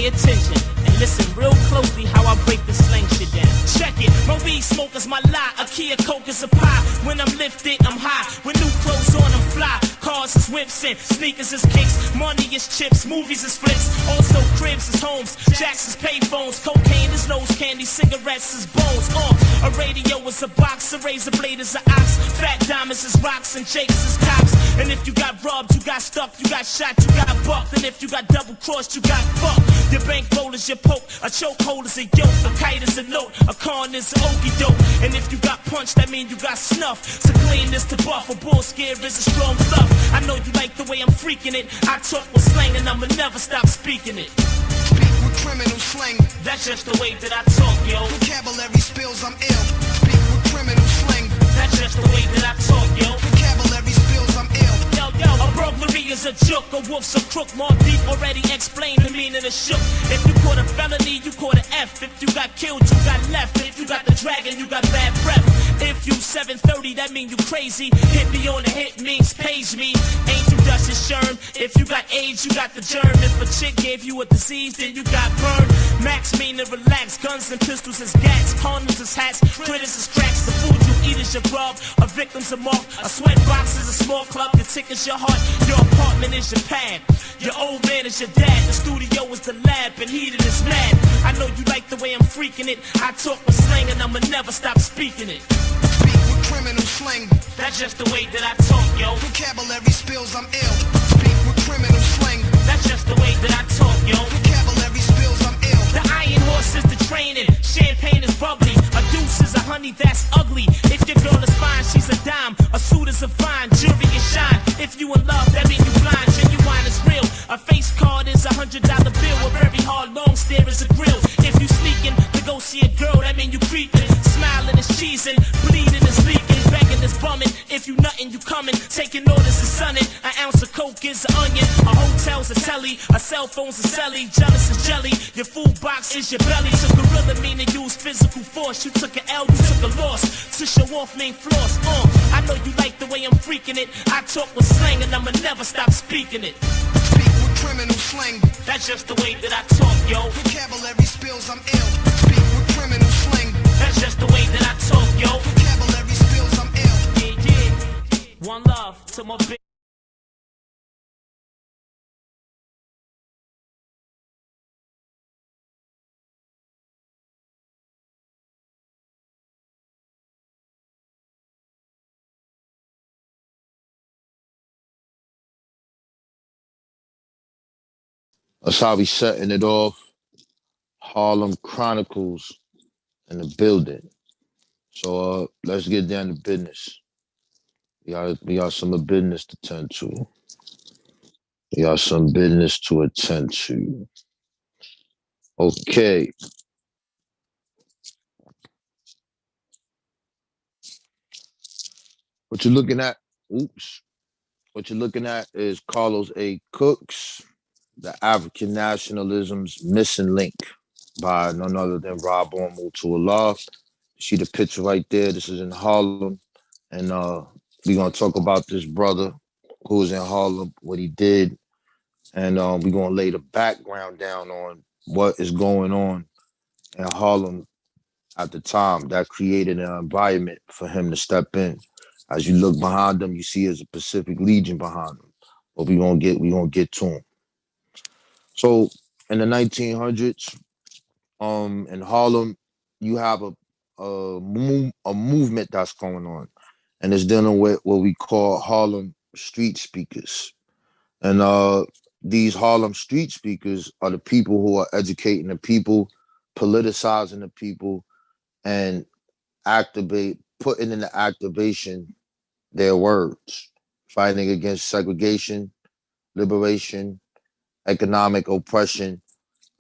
pay attention and listen real closely how I break the slang shit down. Check it, my weed smoke is my lie, a key of coke is a pie. When I'm lifted, I'm high, with new clothes on, I'm fly. Cars is whips and sneakers is kicks, money is chips, movies is flicks. Also cribs is homes, jacks is payphones, cocaine is nose candy, cigarettes is bones. A radio is a box, a razor blade is an ox, fat diamonds is rocks and jakes is cops. And if you got robbed, you got stuck, you got shot, you got bucked. And if you got double crossed, you got fucked. Your bankroll is your poke, a chokehold is a yoke, a kite is a note, a con is an okie doke. And if you got punched, that mean you got snuff. To clean this to buff, a bull scare is a strong bluff. I know you like the way I'm freaking it. I talk with slang and I'ma never stop speaking it. Speak with criminal slang. That's just the way that I talk, yo. Vocabulary spills, I'm ill. Speak with criminal slang. That's just the way that I talk, yo. Vocabulary spills, I'm ill. Yo, a burglary is a joke, a wolf's a crook. More deep already explained the meaning of shook. If you caught a felony, you caught an F. If you got killed, you got left. If you got the dragon, you got bad breath. If you 730, that mean you crazy. Hit me on the hit means page me. Ain't you Dutch and Sherm? If you got AIDS, you got the germ. If a chick gave you a disease, then you got burned. Max mean to relax. Guns and pistols is gats. Condoms is hats. Critters is cracks. The food you eat is your grub. A victim's a mark. A sweat box is a small club. Your ticket's your heart. Your apartment is your pad. Your old man is your dad. The studio is the lab. And heated is mad. I know you like the way I'm freaking it. I talk with slang and I'ma never stop speaking it. Speak with criminal slang. That's just the way that I talk, yo. Vocabulary spills, I'm ill. Speak with criminal slang. That's just the way that I talk, yo. Vocabulary spills, I'm ill. The iron horse is the training. Champagne is bubbly. A deuce is a honey that's ugly. If your girl is fine, she's a dime. A suit is a fine. Jewelry is shine. If you in love, that mean you blind. Genuine is real. A face card is $100 bill. A very hard long stare is a grill. If you sneaking to go see a girl, that mean you creeping. Smiling is cheesing. Bleeding is leaking. Begging is bumming. If you nuttin', you coming. Taking orders is sunning. An ounce of coke is an onion. A hotel's a telly. A cell phone's a celly. Jealous is jelly. Your food box is your belly. So gorilla meaning use physical force. You took an L, you took a loss. To show off mean floss. I know you like the way I'm freaking it. I talk with slang and I'ma never stop speaking it. Speak with criminal slang. That's just the way that I talk, yo. Vocabulary spills, I'm ill. Speak with criminal slang. That's just the way that I talk, yo. Vocabulary spills, I'm ill. Yeah, yeah. One love to my big. That's how we setting it off. Harlem Chronicles in the building. So let's get down to business. We got some business to tend to. We got some business to attend to. Okay. What you're looking at, what you're looking at is Carlos A. Cook's The African Nationalism's Missing Link by none other than Raborn to Allah. See the picture right there. This is in Harlem. And we're going to talk about this brother who's in Harlem, what he did. And we're going to lay the background down on what is going on in Harlem at the time that created an environment for him to step in. As you look behind him, you see there's a Pacific Legion behind him. But we're gonna get to him. So in the 1900s, in Harlem, you have a movement that's going on, and it's dealing with what we call Harlem street speakers. And these Harlem street speakers are the people who are educating the people, politicizing the people, and putting into activation their words, fighting against segregation, liberation, economic oppression,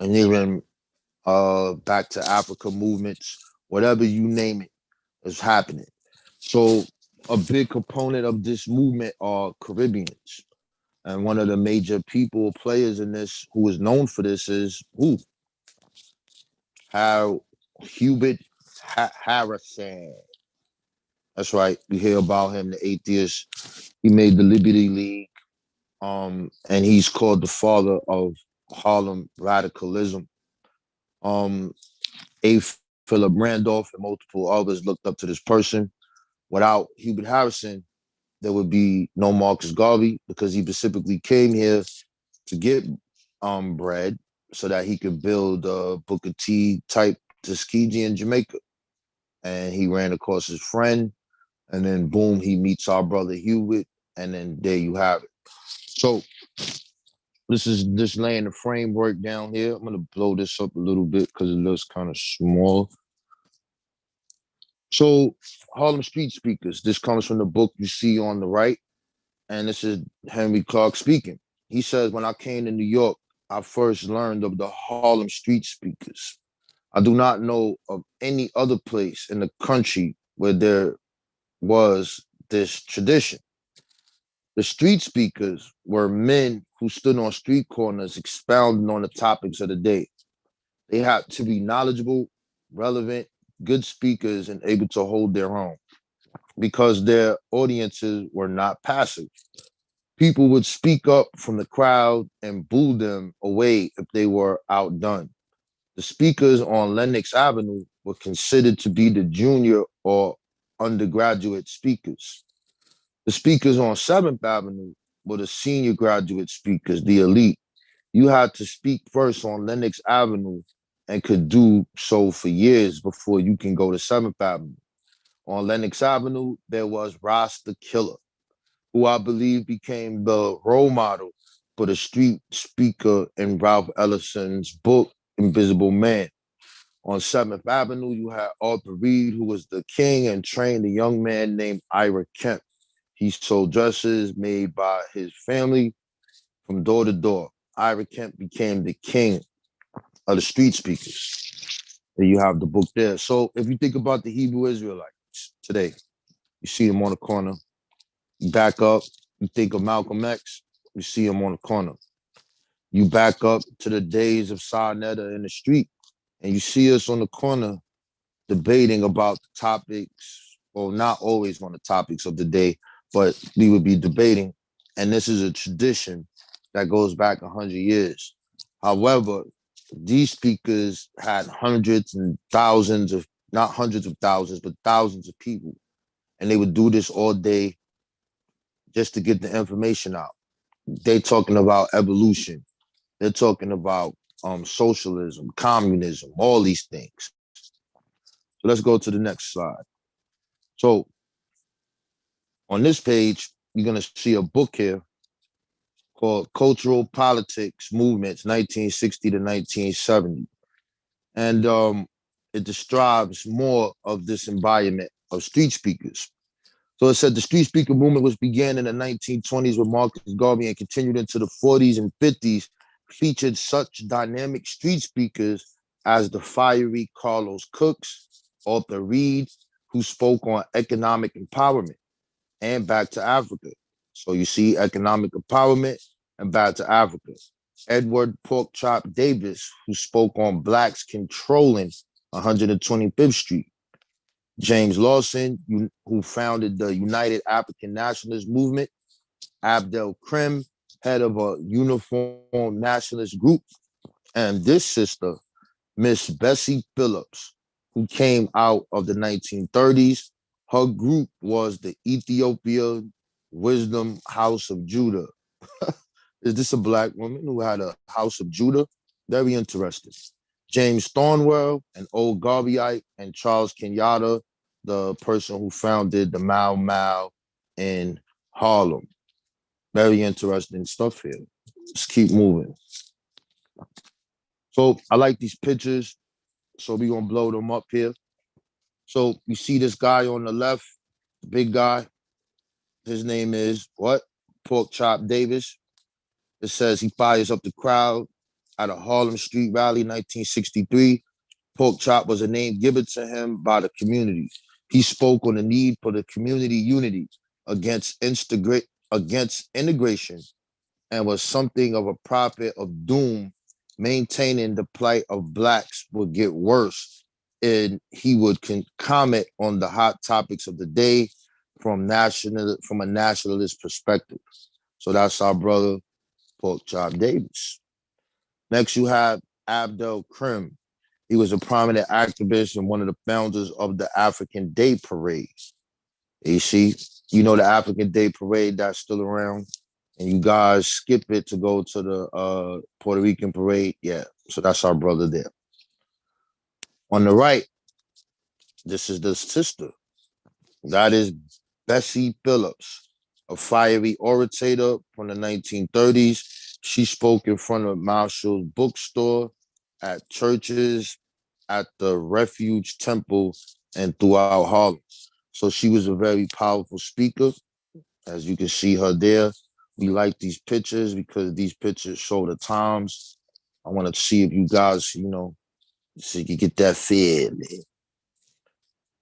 and even back to Africa movements, whatever you name it, is happening. So a big component of this movement are Caribbeans. And one of the major players in this who is known for this is Hubert Harrison. That's right. We hear about him, the atheist. He made the Liberty League. And he's called the father of Harlem radicalism. Um, A. Philip Randolph and multiple others looked up to this person. Without Hubert Harrison, there would be no Marcus Garvey because he specifically came here to get bread so that he could build a Booker T type Tuskegee in Jamaica. And he ran across his friend, and then boom, he meets our brother Hewitt, and then there you have it. So this is just laying the framework down here. I'm gonna blow this up a little bit because it looks kind of small. So Harlem Street Speakers. This comes from the book you see on the right, and this is Henry Clark speaking. He says, "When I came to New York, I first learned of the Harlem Street Speakers. I do not know of any other place in the country where there was this tradition. The street speakers were men who stood on street corners expounding on the topics of the day. They had to be knowledgeable, relevant, good speakers, and able to hold their own because their audiences were not passive. People would speak up from the crowd and boo them away if they were outdone. The speakers on Lenox Avenue were considered to be the junior or undergraduate speakers. The speakers on 7th Avenue were the senior graduate speakers, the elite. You had to speak first on Lenox Avenue and could do so for years before you can go to 7th Avenue. On Lenox Avenue, there was Ross the Killer, who I believe became the role model for the street speaker in Ralph Ellison's book, Invisible Man. On 7th Avenue, you had Arthur Reed, who was the king and trained a young man named Ira Kemp. He sold dresses made by his family from door to door. Ira Kemp became the king of the street speakers. There you have the book there. So if you think about the Hebrew Israelites today, you see them on the corner. You back up, you think of Malcolm X, you see him on the corner. You back up to the days of Sarnetta in the street, and you see us on the corner debating about the topics, well, not always on the topics of the day, but we would be debating. And this is a tradition that goes back 100 years. However, these speakers had hundreds and thousands of, not hundreds of thousands, but thousands of people. And they would do this all day just to get the information out. They talking about evolution. They're talking about socialism, communism, all these things. So let's go to the next slide. So on this page, you're going to see a book here called Cultural Politics Movements, 1960 to 1970. And it describes more of this environment of street speakers. So it said the street speaker movement was began in the 1920s with Marcus Garvey and continued into the 40s and 50s, featured such dynamic street speakers as the fiery Carlos Cooks, Arthur Reed, who spoke on economic empowerment and back to Africa. So you see economic empowerment and back to Africa. Edward Porkchop Davis, who spoke on blacks controlling 125th Street. James Lawson, who founded the United African Nationalist Movement. Abdel Krim, head of a uniform nationalist group. And this sister, Miss Bessie Phillips, who came out of the 1930s. Her group was the Ethiopia Wisdom House of Judah. Is this a black woman who had a House of Judah? Very interesting. James Thornwell, an old Garveyite, and Charles Kenyatta, the person who founded the Mau Mau in Harlem. Very interesting stuff here. Let's keep moving. So I like these pictures. So we're going to blow them up here. So you see this guy on the left, the big guy. His name is what? Porkchop Davis. It says he fires up the crowd at a Harlem Street rally, 1963. Porkchop was a name given to him by the community. He spoke on the need for the community unity against integration and was something of a prophet of doom, maintaining the plight of blacks would get worse. And he would comment on the hot topics of the day from a nationalist perspective. So that's our brother, Porkchop Davis. Next, you have Abdel Krim. He was a prominent activist and one of the founders of the African Day Parade. You see, you know the African Day Parade that's still around, and you guys skip it to go to the Puerto Rican parade. Yeah, so that's our brother there. On the right, this is the sister. That is Bessie Phillips, a fiery orator from the 1930s. She spoke in front of Marshall's bookstore, at churches, at the Refuge Temple, and throughout Harlem. So she was a very powerful speaker. As you can see her there. We like these pictures because these pictures show the times. I want to see if you guys, so you can get that feeling.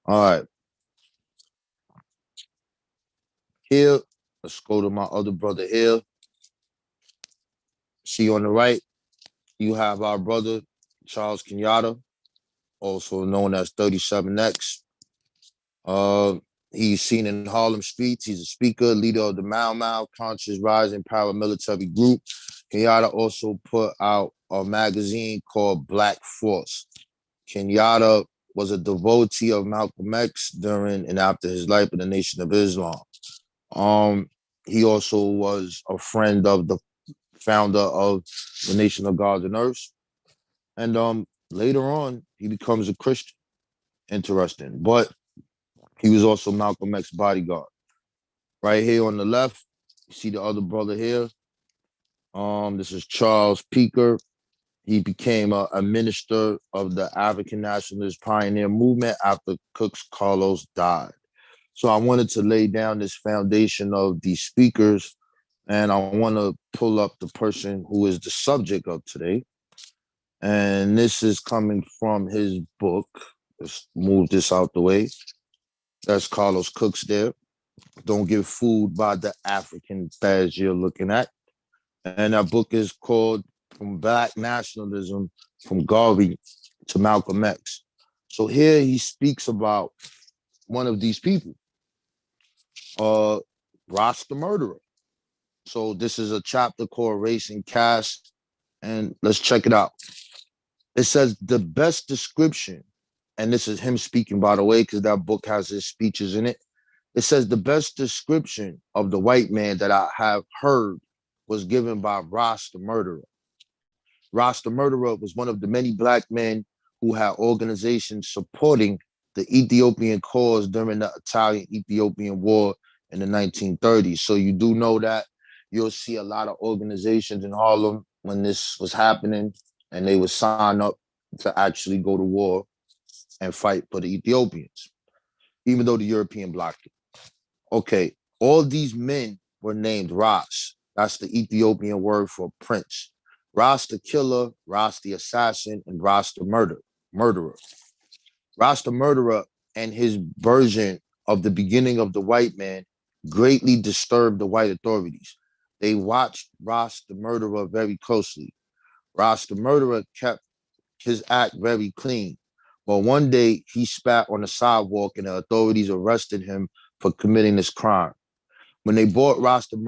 All right. Here, let's go to my other brother here. See on the right, you have our brother, Charles Kenyatta, also known as 37X. Uh, he's seen in Harlem streets. He's a speaker, leader of the Mau Mau Conscious Rising paramilitary group. Kenyatta also put out a magazine called Black Force. Kenyatta was a devotee of Malcolm X during and after his life in the Nation of Islam. Um, he also was a friend of the founder of the Nation of Gods and Earths. And later on, he becomes a Christian. Interesting. But he was also Malcolm X's bodyguard. Right here on the left, you see the other brother here. This is Charles Peaker. He became a minister of the African Nationalist Pioneer Movement after Cook's Carlos died. So I wanted to lay down this foundation of these speakers, and I want to pull up the person who is the subject of today. And this is coming from his book. Let's move this out the way. That's Carlos Cook's there. Don't Get Fooled by the African Badge You're Looking At. And that book is called From Black Nationalism, From Garvey to Malcolm X. So here he speaks about one of these people, Ross the Murderer. So this is a chapter called Race and Caste, and let's check it out. It says the best description, and this is him speaking, by the way, because that book has his speeches in it. It says the best description of the white man that I have heard was given by Ross the Murderer. Ross the Murderer was one of the many black men who had organizations supporting the Ethiopian cause during the Italian-Ethiopian War in the 1930s. So you do know that you'll see a lot of organizations in Harlem when this was happening, and they would sign up to actually go to war and fight for the Ethiopians, even though the European blocked it. Okay, all these men were named Ras. That's the Ethiopian word for prince. Ras the killer, Ras the assassin, and Ras the murderer. Ras the murderer and his version of the beginning of the white man greatly disturbed the white authorities. They watched Ras the murderer very closely. Ras the murderer kept his act very clean. But one day he spat on the sidewalk and the authorities arrested him for committing this crime. When they brought Ras the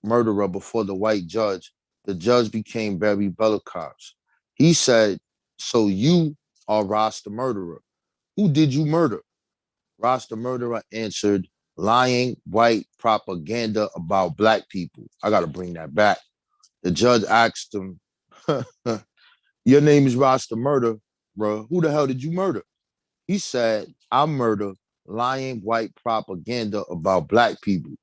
murderer before the judge became very bellicose. He said, "So you are Ras the murderer. Who did you murder?" Ras the murderer answered, "Lying white propaganda about black people." I got to bring that back. The judge asked him, "Your name is Ras the murderer, bro. Who the hell did you murder?" He said, "I murder lying white propaganda about black people."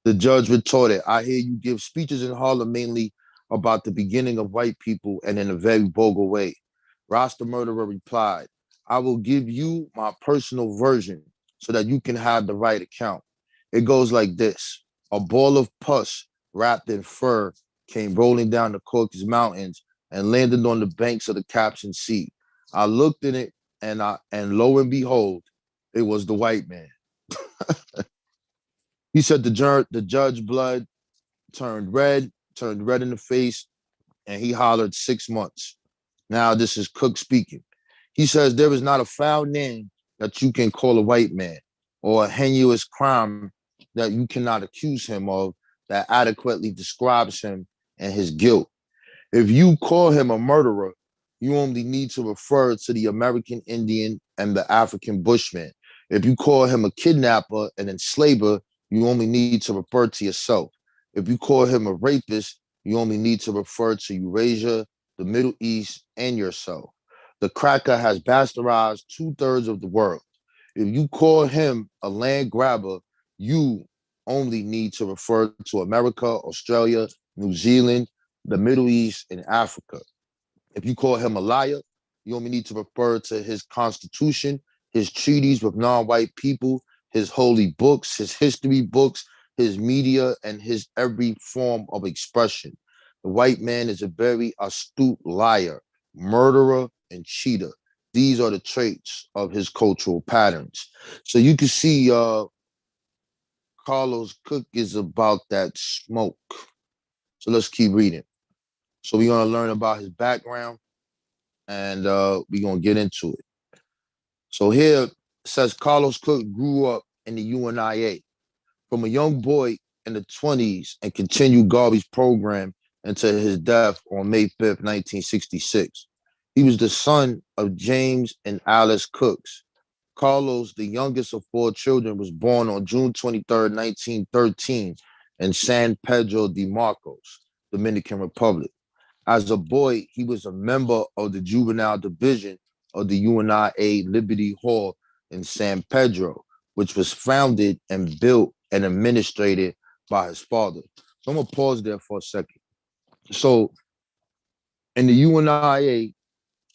The judge retorted, "I hear you give speeches in Harlem mainly about the beginning of white people and in a very vulgar way." Ras the murderer replied, "I will give you my personal version so that you can have the right account. It goes like this. A ball of pus wrapped in fur came rolling down the Caucasus Mountains and landed on the banks of the Caspian Sea. I looked in it and lo and behold, it was the white man." He said the judge blood turned red in the face, and he hollered 6 months. Now this is Cook speaking. He says there is not a foul name that you can call a white man or a heinous crime that you cannot accuse him of that adequately describes him and his guilt. If you call him a murderer, you only need to refer to the American Indian and the African Bushman. If you call him a kidnapper and enslaver, you only need to refer to yourself. If you call him a rapist, you only need to refer to Eurasia, the Middle East, and yourself. The cracker has bastardized two-thirds of the world. If you call him a land grabber, you only need to refer to America, Australia, New Zealand, the Middle East, and Africa. If you call him a liar, you only need to refer to his constitution, his treaties with non-white people, his holy books, his history books, his media, and his every form of expression. The white man is a very astute liar, murderer, and cheater. These are the traits of his cultural patterns. So you can see Carlos Cook is about that smoke. So let's keep reading. So we're going to learn about his background and we're going to get into it. So here it says Carlos Cook grew up in the UNIA from a young boy in the 20s and continued Garvey's program until his death on May 5th, 1966. He was the son of James and Alice Cooks. Carlos, the youngest of four children, was born on June 23rd, 1913 in San Pedro de Marcos, Dominican Republic. As a boy, he was a member of the juvenile division of the UNIA Liberty Hall in San Pedro, which was founded and built and administered by his father. So I'm gonna pause there for a second. So in the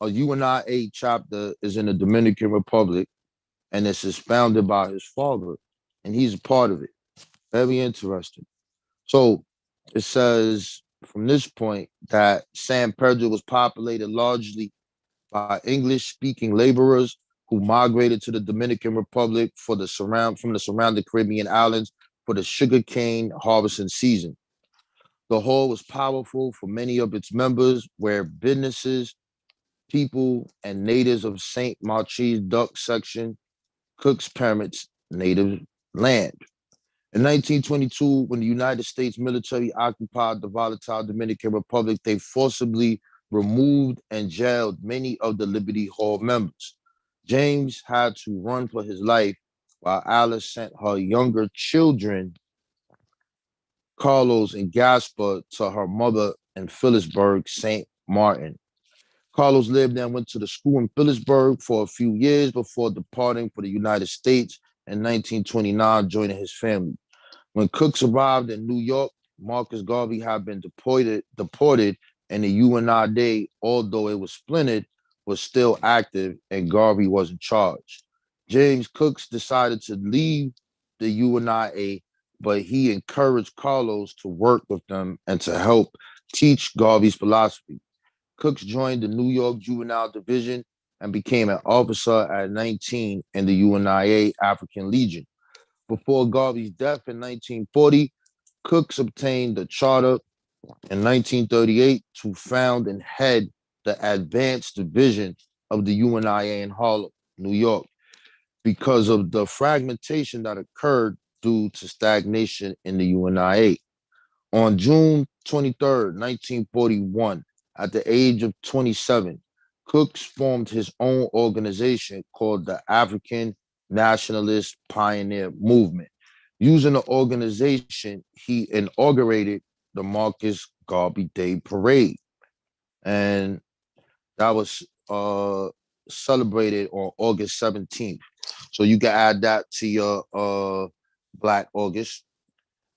a UNIA chapter is in the Dominican Republic, and this is founded by his father, and he's a part of it. Very interesting. So it says from this point that San Pedro was populated largely by English-speaking laborers who migrated to the Dominican Republic from the surrounding Caribbean islands for the sugarcane harvesting season. The hall was powerful for many of its members, where businesses, people, and natives of St. Martin's Duck section, Cook's parents' native land. In 1922, when the United States military occupied the volatile Dominican Republic, they forcibly removed and jailed many of the Liberty Hall members. James had to run for his life while Alice sent her younger children, Carlos and Gaspar, to her mother in Phillipsburg, St. Martin. Carlos lived and went to the school in Phillipsburg for a few years before departing for the United States in 1929, joining his family. When Cooks arrived in New York, Marcus Garvey had been deported, and the UNIA, although it was splintered, was still active, and Garvey was in charge. James Cooks decided to leave the UNIA, but he encouraged Carlos to work with them and to help teach Garvey's philosophy. Cooks joined the New York Juvenile Division and became an officer at 19 in the UNIA African Legion. Before Garvey's death in 1940, Cooks obtained the charter in 1938 to found and head the advanced division of the UNIA in Harlem, New York, because of the fragmentation that occurred due to stagnation in the UNIA. On June 23rd, 1941, at the age of 27, Cooks formed his own organization called the African Nationalist Pioneer Movement. Using the organization, he inaugurated the Marcus Garvey Day Parade, and that was celebrated on August 17th. So you can add that to your Black August.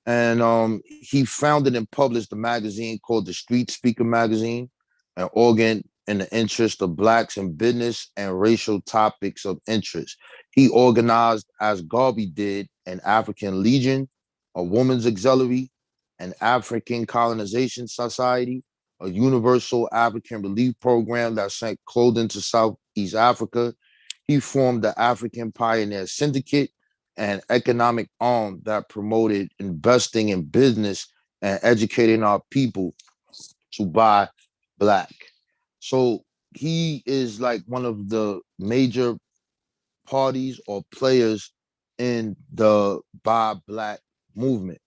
And he founded and published a magazine called the Street Speaker Magazine, an organ in the interest of Blacks in business and racial topics of interest. He organized, as Garvey did, an African Legion, a Women's Auxiliary, an African Colonization Society, a Universal African Relief Program that sent clothing to Southeast Africa. He formed the African Pioneer Syndicate, an economic arm that promoted investing in business and educating our people to buy Black. So he is like one of the major parties or players in the Buy Black movement.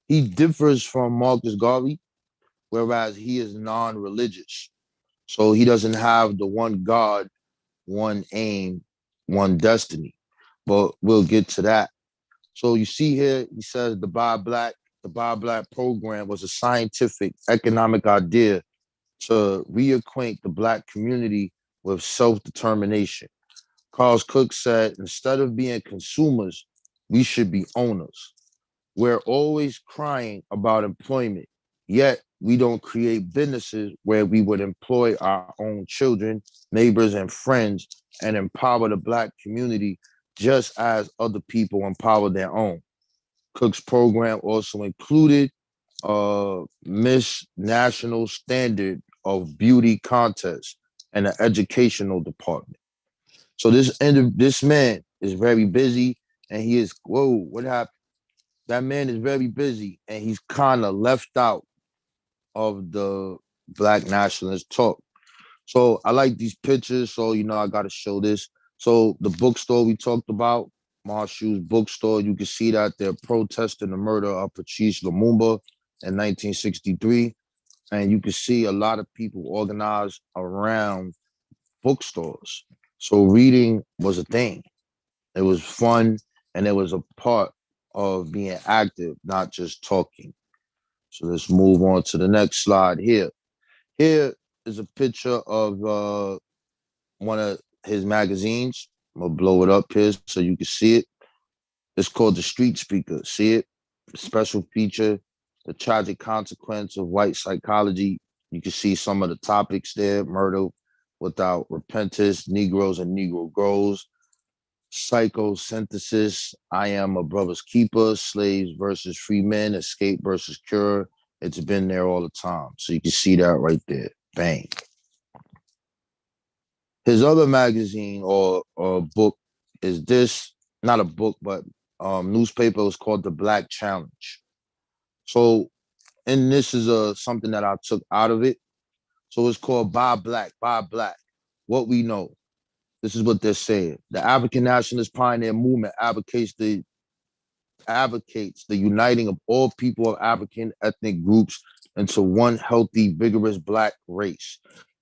He differs from Marcus Garvey whereas he is non-religious. So he doesn't have the one God, one aim, one destiny. But we'll get to that. So you see here, he says the Buy Black program was a scientific economic idea to reacquaint the Black community with self-determination. Carl Cook said, instead of being consumers, we should be owners. We're always crying about employment, yet we don't create businesses where we would employ our own children, neighbors, and friends and empower the Black community just as other people empower their own. Cook's program also included Miss National Standard of Beauty contest and an educational department. So this man is very busy, and he is whoa. What happened? That man is very busy, and he's kind of left out of the Black nationalist talk. So I like these pictures. So I got to show this. So the bookstore we talked about, Marshall's bookstore, you can see that they're protesting the murder of Patrice Lumumba in 1963, and you can see a lot of people organized around bookstores. So reading was a thing. It was fun, and it was a part of being active, not just talking. So let's move on to the next slide here. Here is a picture of one of his magazines. I'm gonna blow it up here so you can see it. It's called The Street Speaker. See it? Special feature, the tragic consequence of white psychology. You can see some of the topics there: murder without repentance, Negroes and Negro girls, psychosynthesis, I am a brother's keeper, slaves versus free men, escape versus cure. It's been there all the time. So you can see that right there. Bang. His other magazine or book is this, not a book, but newspaper is called The Black Challenge. So, and this is something that I took out of it. So it's called Buy Black, Buy Black. What we know. This is what they're saying. The African Nationalist Pioneer Movement advocates the uniting of all people of African ethnic groups into one healthy, vigorous Black race.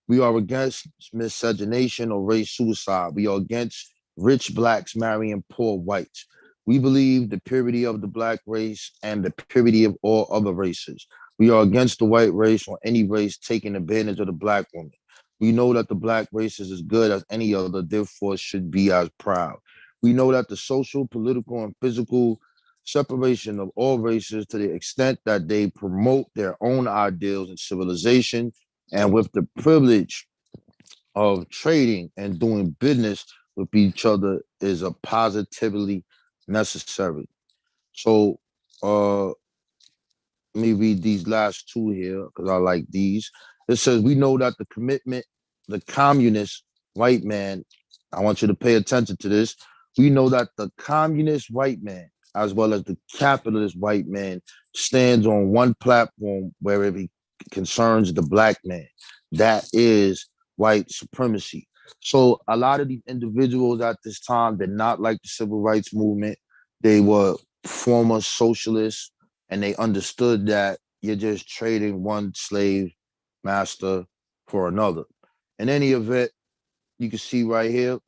We are against miscegenation or race suicide. We are against rich Blacks marrying poor whites. We believe the purity of the Black race and the purity of all other races. We are against the white race or any race taking advantage of the Black woman. We know that the Black race is as good as any other, therefore should be as proud. We know that the social, political, and physical separation of all races to the extent that they promote their own ideals and civilization, and with the privilege of trading and doing business with each other is a positively necessary. So let me read these last two here because I like these. It says, we know that the commitment, the communist white man, I want you to pay attention to this. We know that the communist white man, as well as the capitalist white man, stands on one platform where it concerns the Black man. That is white supremacy. So a lot of these individuals at this time did not like the civil rights movement. They were former socialists, and they understood that you're just trading one slave master for another. In any event, you can see right here,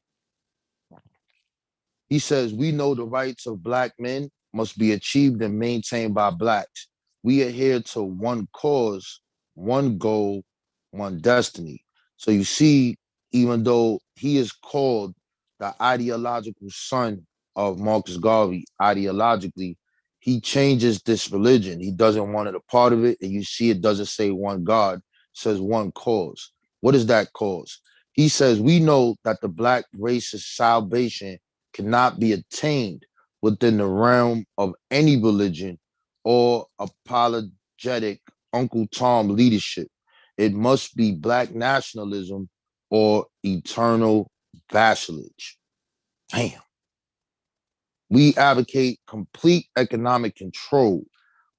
he says, we know the rights of Black men must be achieved and maintained by Blacks. We adhere to one cause, one goal, one destiny. So you see, even though he is called the ideological son of Marcus Garvey, ideologically, he changes this religion. He doesn't want it a part of it. And you see, it doesn't say one God, it says one cause. What is that cause? He says, we know that the Black race's salvation cannot be attained within the realm of any religion or apologetic Uncle Tom leadership. It must be Black nationalism or eternal vassalage. Damn. We advocate complete economic control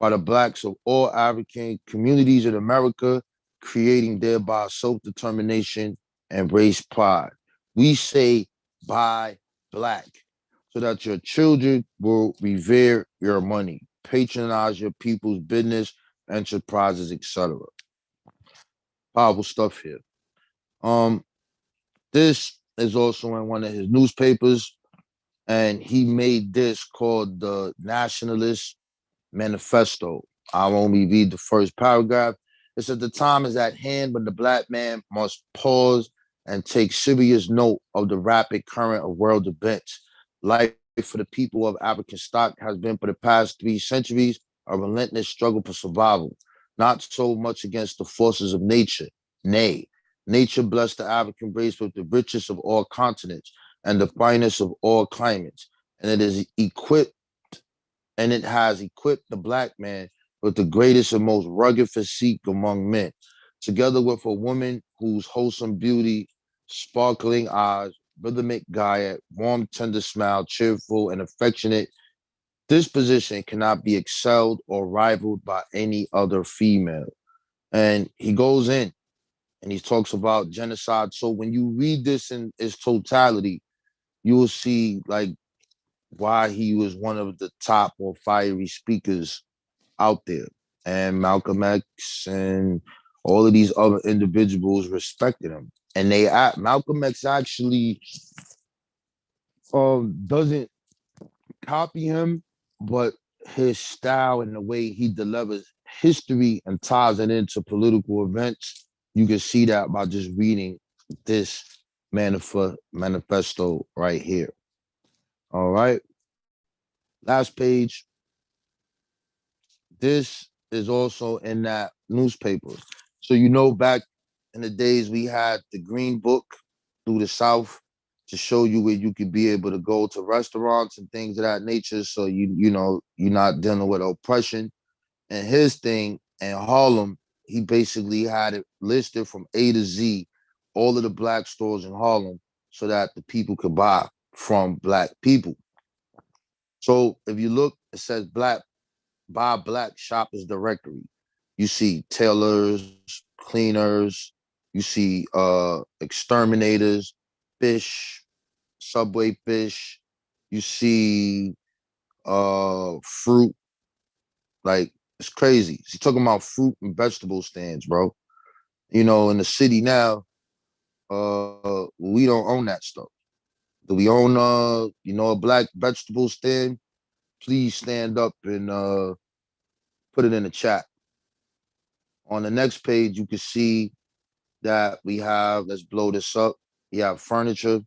by the Blacks of all African communities in America, creating thereby self-determination and race pride. We say buy Black so that your children will revere your money, patronize your people's business, enterprises, etc. Powerful stuff here. Um, this is also in one of his newspapers, and he made this called the Nationalist Manifesto. I'll only read the first paragraph. It says the time is at hand when the black man must pause and take serious note of the rapid current of world events. Life for the people of African stock has been for the past 3 centuries a relentless struggle for survival, not so much against the forces of nature. Nay, nature blessed the African race with the richest of all continents and the finest of all climates, and it is equipped and it has equipped the black man with the greatest and most rugged physique among men, together with a woman whose wholesome beauty, sparkling eyes, rhythmic gait, warm, tender smile, cheerful, and affectionate disposition cannot be excelled or rivaled by any other female. And he goes in and he talks about genocide. So when you read this in its totality, you will see like why he was one of the top or fiery speakers out there. And Malcolm X and all of these other individuals respected him. And Malcolm X actually doesn't copy him, but his style and the way he delivers history and ties it into political events, you can see that by just reading this manifesto right here. All right. Last page. This is also in that newspaper. So back in the days we had the Green Book through the South to show you where you could be able to go to restaurants and things of that nature. So you're not dealing with oppression. And his thing in Harlem, he basically had it listed from A to Z, all of the black stores in Harlem, so that the people could buy from black people. So if you look, it says buy black shoppers directory. You see tailors, cleaners, you see exterminators, fish, Subway fish, you see fruit, like it's crazy. She's talking about fruit and vegetable stands, bro. In the city now, we don't own that stuff. Do we own a black vegetable stand? Please stand up and put it in the chat. On the next page, you can see that we have, let's blow this up. You have furniture,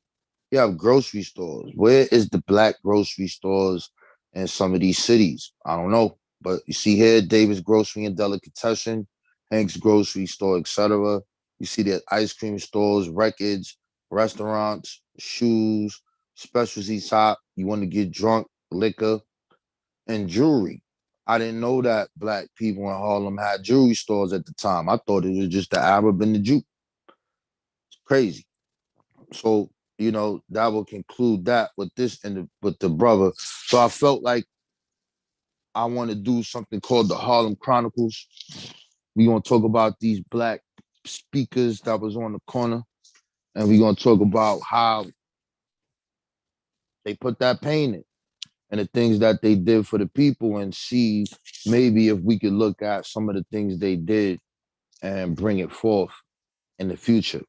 you have grocery stores. Where is the black grocery stores in some of these cities? I don't know. But you see here, David's Grocery and Delicatessen, Hank's Grocery Store, etc. You see that ice cream stores, records, restaurants, shoes, specialty shop. You want to get drunk, liquor, and jewelry. I didn't know that black people in Harlem had jewelry stores at the time. I thought it was just the Arab and the Jew. It's crazy. So, that will conclude that with with the brother. So I felt like I want to do something called the Harlem Chronicles. We're gonna talk about these black speakers that was on the corner, and we're gonna talk about how they put that pain in and the things that they did for the people, and see maybe if we could look at some of the things they did and bring it forth in the future.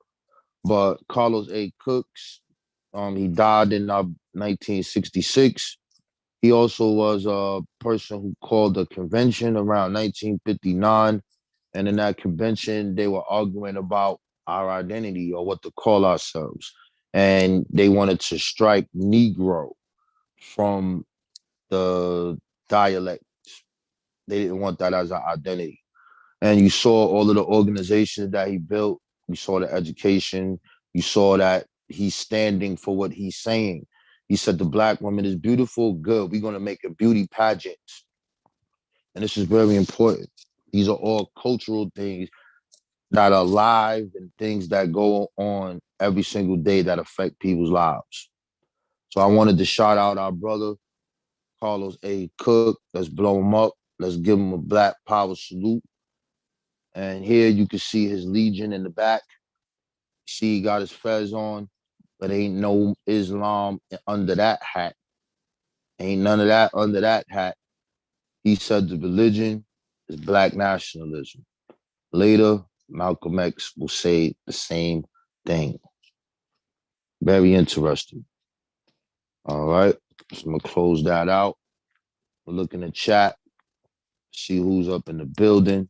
But Carlos A. Cooks, he died in 1966. He also was a person who called a convention around 1959. And in that convention, they were arguing about our identity or what to call ourselves. And they wanted to strike Negro from the dialect. They didn't want that as an identity. And you saw all of the organizations that he built. You saw the education. You saw that he's standing for what he's saying. He said the black woman is beautiful. Good. We're going to make a beauty pageant. And this is very important. These are all cultural things that are live and things that go on every single day that affect people's lives. So I wanted to shout out our brother, Carlos A. Cook. Let's blow him up. Let's give him a black power salute. And here you can see his legion in the back. See, he got his fez on, but ain't no Islam under that hat. Ain't none of that under that hat. He said the religion is black nationalism. Later, Malcolm X will say the same thing. Very interesting. All right. So I'm gonna close that out. We'll look in the chat, see who's up in the building.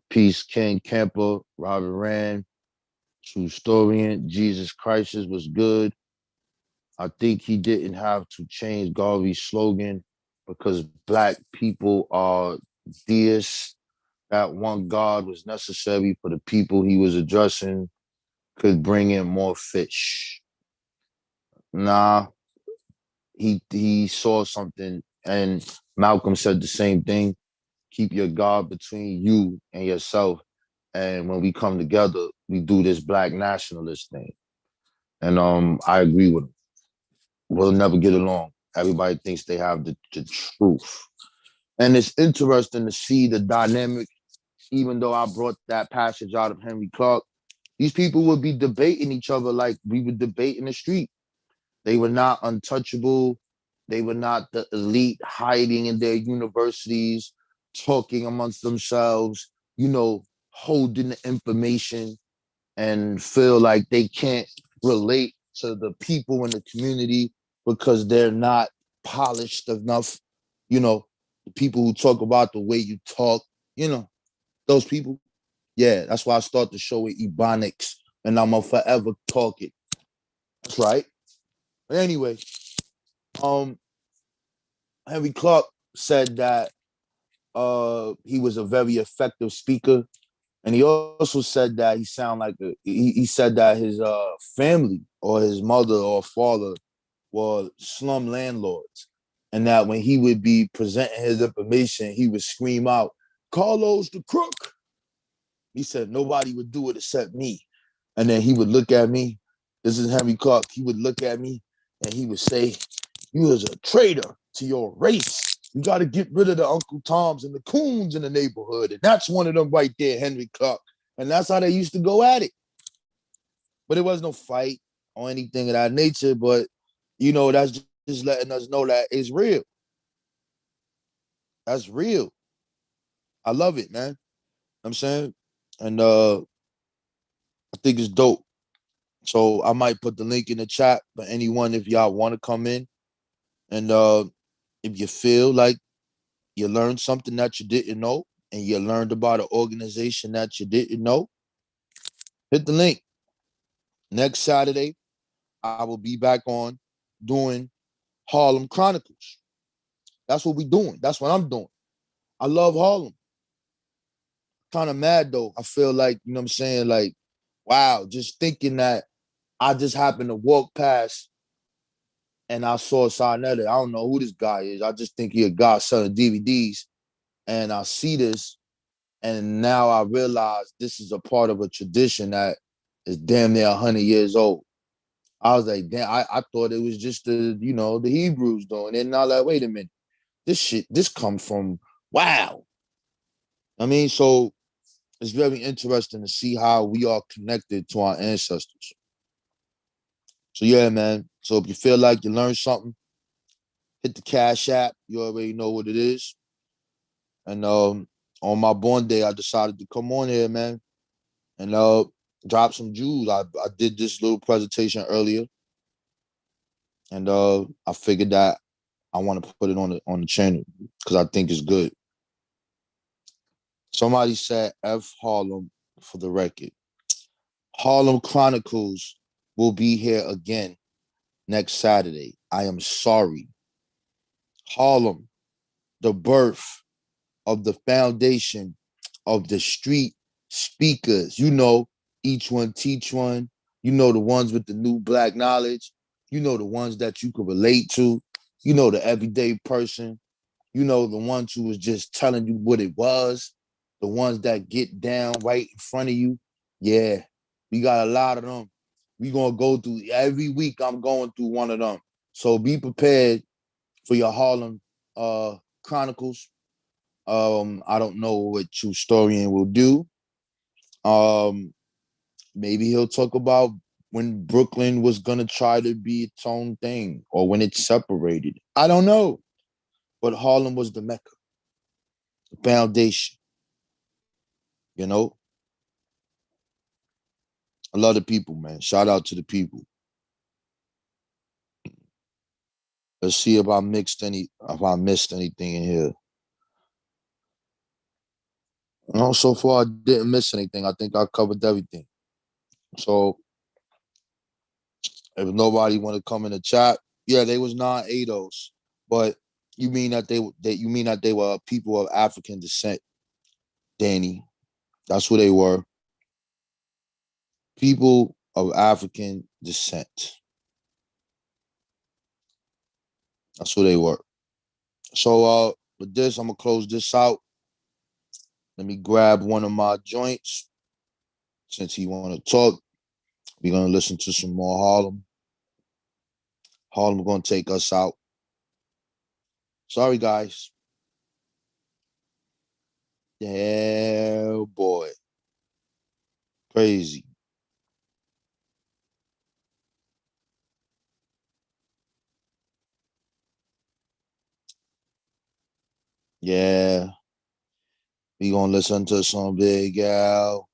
Peace King Camper, Robert Rand, True Historian, Jesus Christ was good. I think he didn't have to change Garvey's slogan because black people are deists. That one God was necessary for the people he was addressing, could bring in more fish. Nah, he saw something, and Malcolm said the same thing. Keep your God between you and yourself. And when we come together, we do this black nationalist thing. And I agree with him. We'll never get along. Everybody thinks they have the truth. And it's interesting to see the dynamic, even though I brought that passage out of Henry Clark. These people would be debating each other like we would debate in the street. They were not untouchable. They were not the elite hiding in their universities, talking amongst themselves, holding the information and feel like they can't relate to the people in the community because they're not polished enough. The people who talk about the way you talk, those people. Yeah, that's why I start the show with Ebonics and I'm gonna forever talk it. That's right. But anyway, um, Henry Clark said that he was a very effective speaker, and he also said that he said that his family or his mother or father were slum landlords, and that when he would be presenting his information, he would scream out, "Carlos the crook." He said nobody would do it except me, and then he would look at me. This is Henry Clark. He would look at me and he would say, "You is a traitor to your race. You got to get rid of the Uncle Toms and the coons in the neighborhood." And that's one of them right there, Henry Clark. And that's how they used to go at it. But it was no fight or anything of that nature. But, that's just letting us know that it's real. That's real. I love it, man. I'm saying? And I think it's dope. So I might put the link in the chat for anyone if y'all want to come in. And if you feel like you learned something that you didn't know and you learned about an organization that you didn't know, hit the link. Next Saturday, I will be back on doing Harlem Chronicles. That's what we're doing. That's what I'm doing. I love Harlem. Kind of mad though. I feel like, you know what I'm saying? Like, wow, just thinking that I just happened to walk past and I saw Sinetta. I don't know who this guy is. I just think he a guy selling DVDs. And I see this, and now I realize this is a part of a tradition that is damn near 100 years old. I was like, damn, I thought it was just the Hebrews doing it. And I like, wait a minute, this comes from, wow. I mean, so it's very interesting to see how we are connected to our ancestors. So yeah, man. So if you feel like you learned something, hit the Cash App. You already know what it is. And on my born day, I decided to come on here, man, and drop some jewels. I did this little presentation earlier, and I figured that I want to put it on the channel because I think it's good. Somebody said F Harlem for the record. Harlem Chronicles will be here again next Saturday. I am sorry. Harlem, the birth of the foundation of the street speakers. Each one teach one. The ones with the new black knowledge. The ones that you could relate to. The everyday person. The ones who was just telling you what it was. The ones that get down right in front of you. Yeah, we got a lot of them. We gonna go through every week. I'm going through one of them. So be prepared for your Harlem Chronicles. I don't know what True Historian will do. Maybe he'll talk about when Brooklyn was gonna try to be its own thing or when it separated. I don't know. But Harlem was the Mecca. foundation. You know, I love the people, man. Shout out to the people. Let's see if I missed anything in here. No, so far I didn't miss anything. I think I covered everything. So if nobody want to come in the chat, yeah, they was non-ADOS, but you mean that they were people of African descent, Danny? That's who they were. People of African descent. That's who they were. So with this, I'm gonna close this out. Let me grab one of my joints. Since he want to talk, we're gonna listen to some more Harlem. Harlem gonna take us out. Sorry, guys. Yeah, boy. Crazy. Yeah. We gonna listen to some Big Al.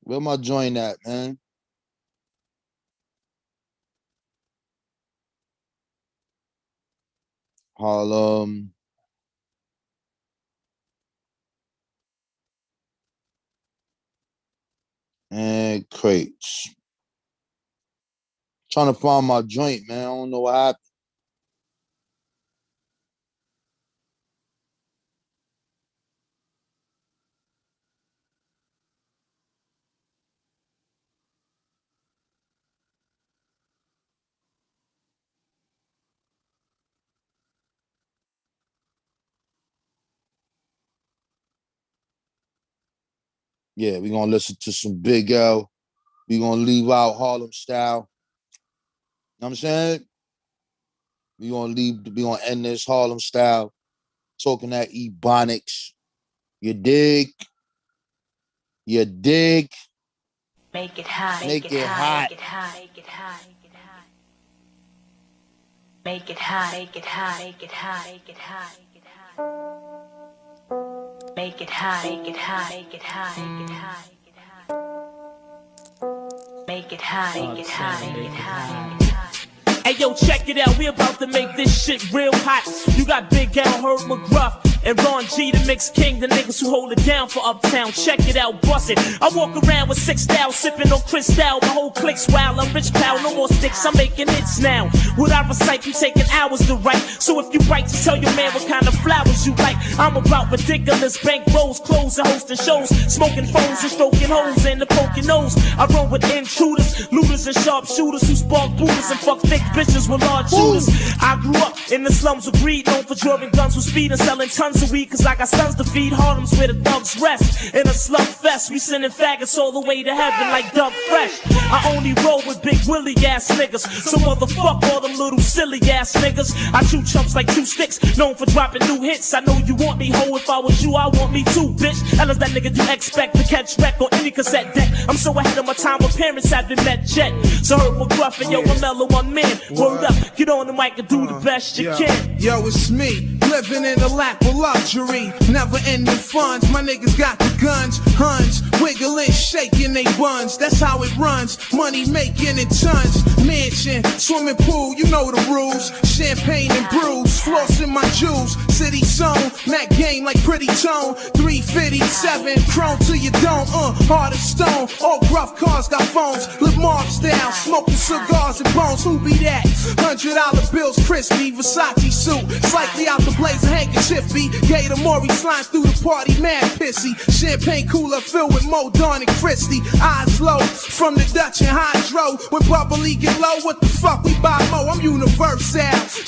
Where my joint at, man? Harlem. And crates. Trying to find my joint, man. I don't know what happened. Yeah, we gonna listen to some Big L. We gonna leave out Harlem style. You know what I'm saying? We gonna end this Harlem style. Talking that Ebonics. You dig? You dig? Make it hot. Make it hot. Make it hot. Make it hot. Make it hot. Make it hot. Make it hot. Make it hot. Make it hot. Make it hot. Make it hot. Make it hot. Make it hot. Make it hot. Make it hot. Hey yo, check it out, we about to make this shit real hot. You got Big Al, Herb McGruff, and Ron G, the mix king, the niggas who hold it down for Uptown. Check it out, bust it. I walk around with 6 style, sipping on Cristal. My whole clique's wild, I'm rich pal, no more sticks, I'm making hits now. What I recite, you taking hours to write. So if you write, just tell your man what kind of flowers you like. I'm about ridiculous bank rolls, clothes, and hosting shows, smoking phones and stroking holes and the poking nose. I run with intruders, looters and sharpshooters who spark booters and fuck thick bitches with large shooters. I grew up in the slums of greed, known for drawing guns with speed and selling tons of weed, cause I got sons to feed. Harlem's where the thugs rest. In a slum fest, we sending faggots all the way to heaven like Doug Fresh. I only roll with big willy ass niggas, so motherfuck all them little silly ass niggas. I chew chumps like 2 sticks, known for dropping new hits. I know you want me, ho, if I was you, I want me too, bitch. Hell is that nigga you expect to catch wreck on any cassette deck. I'm so ahead of my time, my parents haven't met yet. So Herb McGruff and yo, I'm mellow one man. Word up, get on the mic and do the best you can. Yo, it's me, living in the lap of luxury. Never ending funds, my niggas got the guns. Huns, wiggling, shaking they buns. That's how it runs, money making in tons. Mansion, swimming pool, you know the rules. Champagne and brews, flossing my jewels. City zone, Mac game like pretty tone. 357, chrome to your dome, hard as stone. All rough cars got phones, live Marv style, smoking cigars and bones. Who be that? $100 bills, crispy, Versace suit, slightly out the blazer, handkerchief be. Gator Maury slime through the party, mad pissy. Champagne cooler filled with Mo, Dawn, and Christie. Eyes low, from the Dutch and Hydro. When bubbly get low, what the fuck we buy Mo? I'm universal.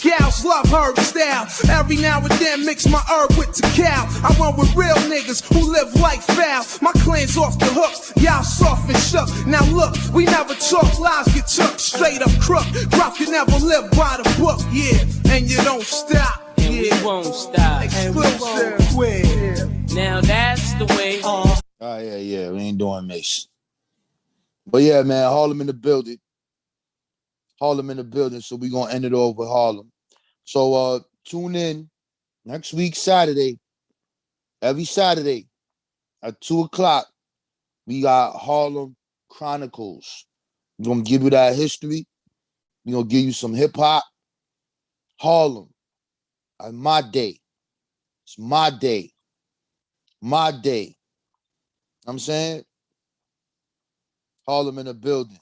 Gals love herb style. Every now and then mix my herb with Tecal. I run with real niggas who live like foul. My clan's off the hook, y'all soft and shook. Now look, we never talk, lies get took. Straight up crook, rough, you never live by the book, yeah. And you don't stop, yeah. we won't stop. Exclusive. Now that's the way. Oh, yeah. We ain't doing Mace. But yeah, man, Harlem in the building. So we gonna end it off with Harlem. So tune in next week, Saturday. Every Saturday at 2:00, we got Harlem Chronicles. We're gonna give you that history. We're gonna give you some hip hop. Harlem. My day. It's my day. My day. I'm saying Harlem in the building.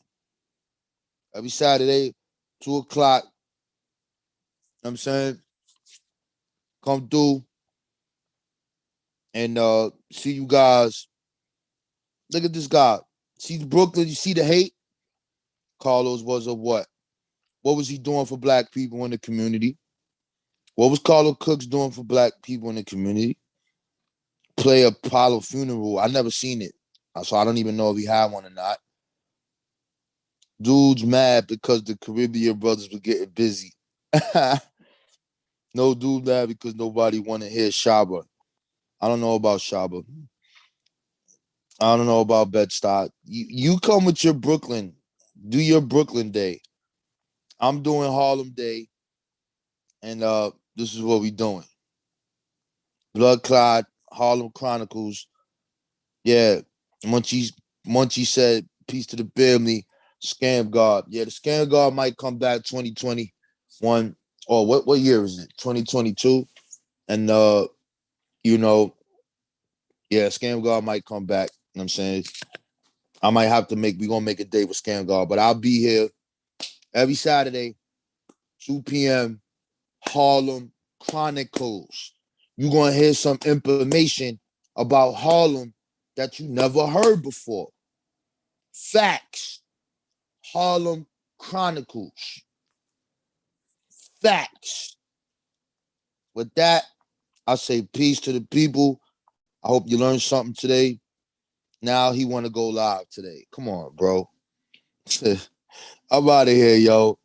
Every Saturday, 2:00. I'm saying come through and see you guys. Look at this guy. See Brooklyn, you see the hate? Carlos was a what? What was he doing for black people in the community? What was Carlos Cooks doing for black people in the community? Play Apollo funeral. I never seen it. So I don't even know if he had one or not. Dude's mad because the Caribbean brothers were getting busy. No dude mad because nobody want to hear Shaba. I don't know about Shaba. I don't know about Bed-Stuy. You come with your Brooklyn. Do your Brooklyn day. I'm doing Harlem day. And this is what we doing. Blood Clot, Harlem Chronicles. Yeah. Munchie said, peace to the family. Scam God. Yeah, the Scam God might come back 2021. Or what year is it? 2022. And Scam God might come back. You know what I'm saying? I might have to we're gonna make a date with Scam God, but I'll be here every Saturday, 2 p.m. Harlem Chronicles. You're gonna hear some information about Harlem that you never heard before. Facts. Harlem Chronicles. Facts. With that, I say peace to the people. I hope you learned something today. Now he want to go live today. Come on, bro. I'm out of here, yo.